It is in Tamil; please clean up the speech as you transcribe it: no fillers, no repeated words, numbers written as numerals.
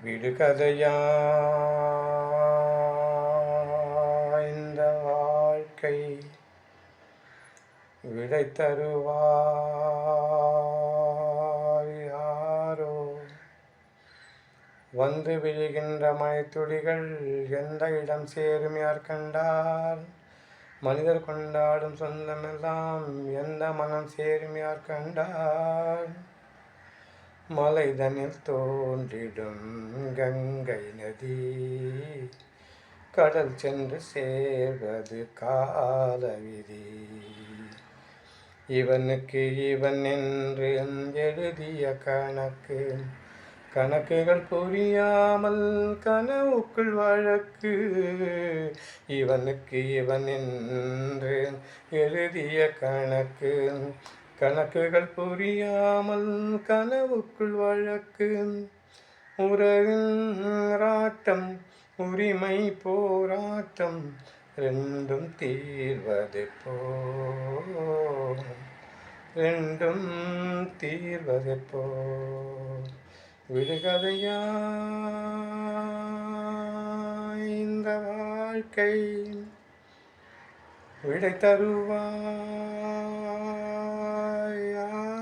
விடுகதையா இந்த வாழ்க்கை விடை தருவார் யாரோ? வந்து விழுகின்ற மழைத்துளிகள் எந்த இடம் சேரும் யார் கண்டார்? மனிதர் கொண்டாடும் சொந்தமெல்லாம் எந்த மனம் சேரும் யார் கண்டார்? மலைதனில் தோன்றிடும் கங்கை நதி கடல் சென்று சேர்வது காலவிதி. இவனுக்கு இவன் என்று எழுதிய கணக்குகள் புரியாமல் கனவுக்குள் வழக்கு. இவனுக்கு இவன் என்று எழுதிய கணக்குகள் புரியாமல் கனவுக்குள் வழக்கு. உறவின் ராட்டம் உரிமை போராட்டம் ரெண்டும் தீர்வதெப்போ? விடுகதையா இந்த வாழ்க்கை விடை தருவாய் யாரோ?